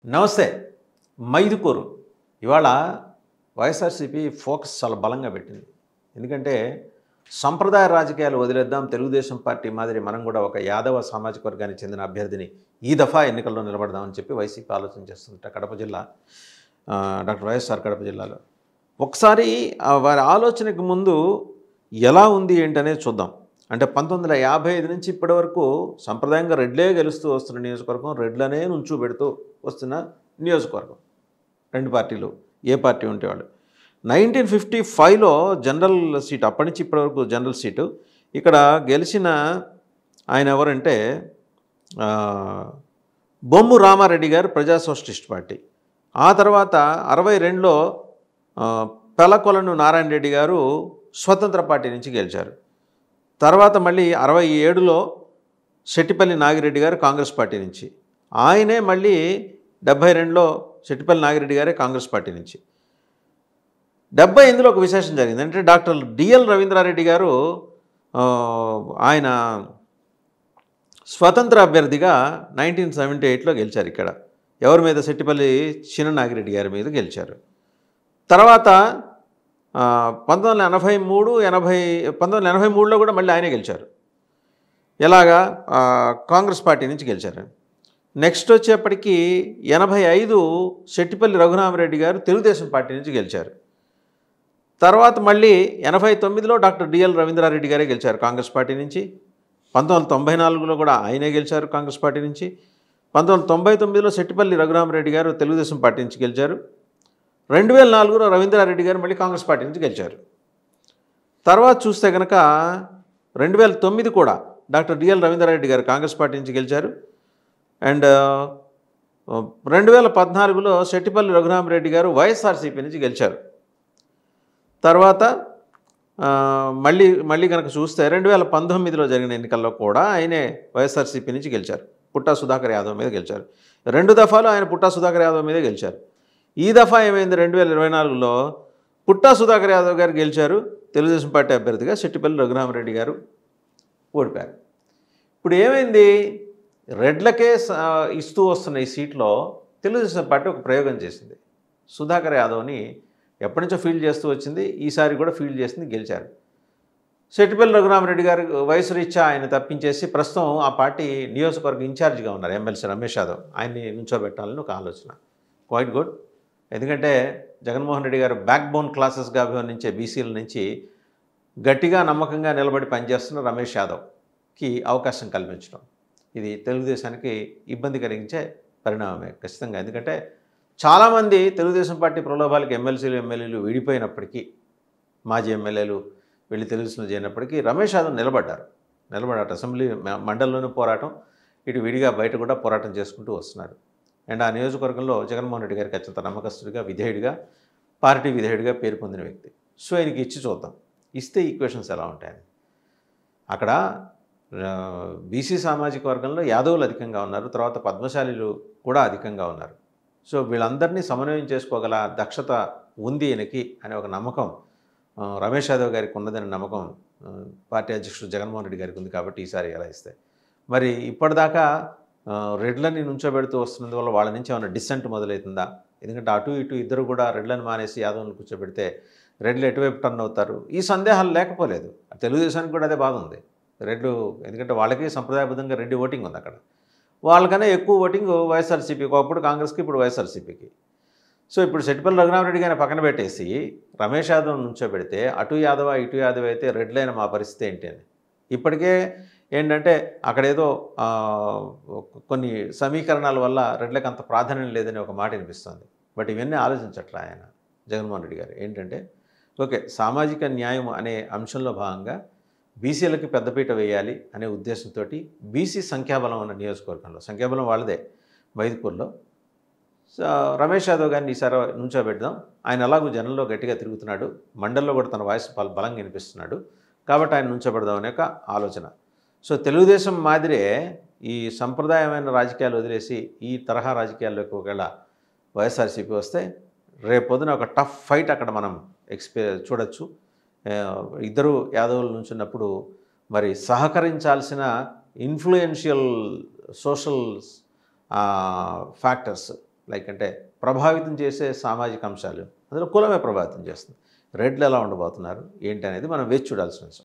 నమస్తే. మైదుకూరు ఇవాళ వైఎస్ఆర్సీపీ ఫోకస్ చాలా బలంగా పెట్టింది. ఎందుకంటే సంప్రదాయ రాజకీయాలు వదిలేద్దాం, తెలుగుదేశం పార్టీ మాదిరి మనం కూడా ఒక యాదవ సామాజిక వర్గానికి చెందిన అభ్యర్థిని ఈ దఫా ఎన్నికల్లో నిలబడదామని చెప్పి వైసీపీ ఆలోచన చేస్తుంట కడప జిల్లా డాక్టర్ వైఎస్ఆర్ కడప జిల్లాలో ఒకసారి వారి ఆలోచనకు ముందు ఎలా ఉంది ఏంటనేది చూద్దాం. అంటే 1955 నుంచి ఇప్పటి వరకు సంప్రదాయంగా రెడ్లే గెలుస్తూ వస్తున్న నియోజకవర్గం, రెడ్లనే నుంచోబెడుతూ వస్తున్న నియోజకవర్గం. రెండు పార్టీలు ఏ పార్టీ ఉంటే వాళ్ళు 1955లో జనరల్ సీట్, అప్పటి నుంచి ఇప్పటి వరకు జనరల్ సీటు. ఇక్కడ గెలిచిన ఆయన ఎవరంటే బొమ్ము రామారెడ్డి గారు, ప్రజా సోషలిస్ట్ పార్టీ. ఆ తర్వాత 62లో పెలకొలను నారాయణ రెడ్డి గారు స్వతంత్ర పార్టీ నుంచి గెలిచారు. తర్వాత మళ్ళీ 67లో శెట్టిపల్లి నాగిరెడ్డి గారు కాంగ్రెస్ పార్టీ నుంచి, ఆయనే మళ్ళీ 72లో శెట్టిపల్లి నాగిరెడ్డి గారే కాంగ్రెస్ పార్టీ నుంచి. 78లో ఒక విశేషం జరిగింది. అంటే డాక్టర్ డిఎల్ రవీంద్రారెడ్డి గారు ఆయన స్వతంత్ర అభ్యర్థిగా 1978లో గెలిచారు. ఇక్కడ ఎవరి మీద? శెట్టిపల్లి చిన్న నాగిరెడ్డి గారి మీద గెలిచారు. తర్వాత 1983లో కూడా మళ్ళీ ఆయనే గెలిచారు. ఎలాగా? కాంగ్రెస్ పార్టీ నుంచి గెలిచారు. నెక్స్ట్ వచ్చేప్పటికీ 85 శెట్టిపల్లి రఘురామరెడ్డి గారు తెలుగుదేశం పార్టీ నుంచి గెలిచారు. తర్వాత మళ్ళీ 89లో డాక్టర్ డిఎల్ రవీంద్రారెడ్డి గారే గెలిచారు కాంగ్రెస్ పార్టీ నుంచి. 1994లో కూడా ఆయనే గెలిచారు కాంగ్రెస్ పార్టీ నుంచి. 1999లో శెట్టిపల్లి రఘురామరెడ్డి గారు తెలుగుదేశం పార్టీ నుంచి గెలిచారు. 2004లో రవీంద్రారెడ్డి గారు మళ్ళీ కాంగ్రెస్ పార్టీ నుంచి గెలిచారు. తర్వాత చూస్తే కనుక 2009 కూడా డాక్టర్ డిఎల్ రవీంద్రారెడ్డి గారు కాంగ్రెస్ పార్టీ నుంచి గెలిచారు. అండ్ 2014లో శెట్టిపల్లి రఘురామరెడ్డి గారు వైఎస్ఆర్సీపీ నుంచి గెలిచారు. తర్వాత మళ్ళీ కనుక చూస్తే 2019లో జరిగిన ఎన్నికల్లో కూడా ఆయనే వైఎస్ఆర్సీపీ నుంచి గెలిచారు. పుట్టా సుధాకర్ యాదవ్ మీద గెలిచారు. 2 దఫాలు ఆయన పుట్టా సుధాకర్ యాదవ్ మీదే గెలిచారు. ఈ దఫా ఏమైంది? 2024లో పుట్టా సుధాకర్ యాదవ్ గారు గెలిచారు తెలుగుదేశం పార్టీ అభ్యర్థిగా, శెట్టిపల్లి రఘురామరెడ్డి గారు ఓడిపోయారు. ఇప్పుడు ఏమైంది? రెడ్లకే ఇస్తూ వస్తున్న ఈ సీట్లో తెలుగుదేశం పార్టీ ఒక ప్రయోగం చేసింది. సుధాకర్ యాదవ్ని ఎప్పటి నుంచో ఫీల్డ్ చేస్తూ వచ్చింది, ఈసారి కూడా ఫీల్డ్ చేసింది, గెలిచారు. శెట్టిపల్లి రఘురామరెడ్డి గారు వయసు రీత్యా ఆయన తప్పించేసి ప్రస్తుతం ఆ పార్టీ నియోజకవర్గ ఇన్ఛార్జిగా ఉన్నారు ఎమ్మెల్సీ రమేష్ యాదవ్. ఆయన్ని నుంచోబెట్టాలని ఒక ఆలోచన. Quite good. ఎందుకంటే జగన్మోహన్ రెడ్డి గారు బ్యాక్ బోన్ క్లాసెస్గా అభివర్ణించే బీసీల నుంచి గట్టిగా నమ్మకంగా నిలబడి పనిచేస్తున్న రమేష్ యాదవ్కి అవకాశం కల్పించడం, ఇది తెలుగుదేశానికి ఇబ్బంది కలిగించే పరిణామమే ఖచ్చితంగా. ఎందుకంటే చాలామంది తెలుగుదేశం పార్టీ ప్రలోభాలకి ఎమ్మెల్యేలు విడిపోయినప్పటికీ, మాజీ ఎమ్మెల్యేలు వెళ్ళి తెలుగుదేశంలో చేరినప్పటికీ రమేష్ యాదవ్ నిలబడ్డారు. అసెంబ్లీ మండలంలోనూ పోరాటం, ఇటు విడిగా బయట కూడా పోరాటం చేసుకుంటూ వస్తున్నారు. అండ్ ఆ నియోజకవర్గంలో జగన్మోహన్ రెడ్డి గారికి అత్యంత నమ్మకస్తుడిగా, విధేయుడిగా, పార్టీ విధేయుడిగా పేరు పొందిన వ్యక్తి. సో ఆయనకి ఇచ్చి చూద్దాం, ఇస్తే ఈక్వేషన్స్ ఎలా ఉంటాయని. అక్కడ బీసీ సామాజిక వర్గంలో యాదవులు అధికంగా ఉన్నారు, తర్వాత పద్మశాలీలు కూడా అధికంగా ఉన్నారు. సో వీళ్ళందరినీ సమన్వయం చేసుకోగల దక్షత ఉంది ఈయనకి అనే ఒక నమ్మకం రమేష్ యాదవ్ గారికి ఉన్నదనే నమ్మకం పార్టీ అధ్యక్షుడు జగన్మోహన్ రెడ్డి గారికి ఉంది. కాబట్టి ఈసారి ఎలా ఇస్తే మరి ఇప్పటిదాకా రెడ్లని నుంచోబెడుతూ వస్తున్నందువల్ల వాళ్ళ నుంచి ఏమైనా డిసెంట్ మొదలవుతుందా? ఎందుకంటే అటు ఇటు ఇద్దరు కూడా రెడ్లను మానేసి యాదవ్ని కూర్చోబెడితే రెడ్లు ఎటువైపు టర్న్ అవుతారు? ఈ సందేహాలు లేకపోలేదు. తెలుగుదేశానికి కూడా అదే బాధ ఉంది. రెడ్లు, ఎందుకంటే వాళ్ళకి సంప్రదాయబద్ధంగా రెడ్డి ఓటింగ్ ఉంది అక్కడ. వాళ్ళకన్నా ఎక్కువ ఓటింగ్ వైఎస్ఆర్సీపీకి, ఒకప్పుడు కాంగ్రెస్కి, ఇప్పుడు వైఎస్ఆర్సీపీకి. సో ఇప్పుడు శెట్టిపల్లి రఘురామరెడ్డి గారిని పక్కన పెట్టేసి రమేష్ యాదవ్ నుంచోబెడితే అటు యాదవ ఇటు యాదవ్ అయితే రెడ్లైన మా పరిస్థితి ఏంటి అని. ఇప్పటికే ఏంటంటే అక్కడేదో కొన్ని సమీకరణాల వల్ల రెడ్లకు అంత ప్రాధాన్యం లేదని ఒక మాట వినిపిస్తుంది. బట్ ఇవన్నీ ఆలోచించట్లా ఆయన జగన్మోహన్ రెడ్డి గారు. ఏంటంటే ఓకే, సామాజిక న్యాయం అనే అంశంలో భాగంగా బీసీలకి పెద్దపీట వేయాలి అనే ఉద్దేశంతో బీసీ సంఖ్యాబలం ఉన్న నియోజకవర్గంలో, సంఖ్యాబలం వాళ్ళదే మైదుకూరులో, రమేష్ యాదవ్ గారిని ఈసారి నుంచోబెడదాం. ఆయన అలాగూ జనంలో గట్టిగా తిరుగుతున్నాడు, మండల్లో కూడా తన వాయిస్ బలంగా వినిపిస్తున్నాడు, కాబట్టి ఆయన నుంచోబెడదాం అనే ఒక ఆలోచన. సో తెలుగుదేశం మాదిరే ఈ సంప్రదాయమైన రాజకీయాలు వదిలేసి ఈ తరహా రాజకీయాల్లోకి ఒకవేళ వైఎస్ఆర్సీపీ వస్తే రేపొద్దున ఒక టఫ్ ఫైట్ అక్కడ మనం చూడొచ్చు. ఇద్దరు యాదవుల నుంచున్నప్పుడు మరి సహకరించాల్సిన ఇన్ఫ్లుయెన్షియల్ సోషల్ ఫ్యాక్టర్స్ లైక్ అంటే ప్రభావితం చేసే సామాజిక అంశాలు, అందులో కులమే ప్రభావితం చేస్తుంది. రెడ్లు ఎలా ఉండబోతున్నారు ఏంటి అనేది మనం వేచి చూడాల్సిన అవసరం.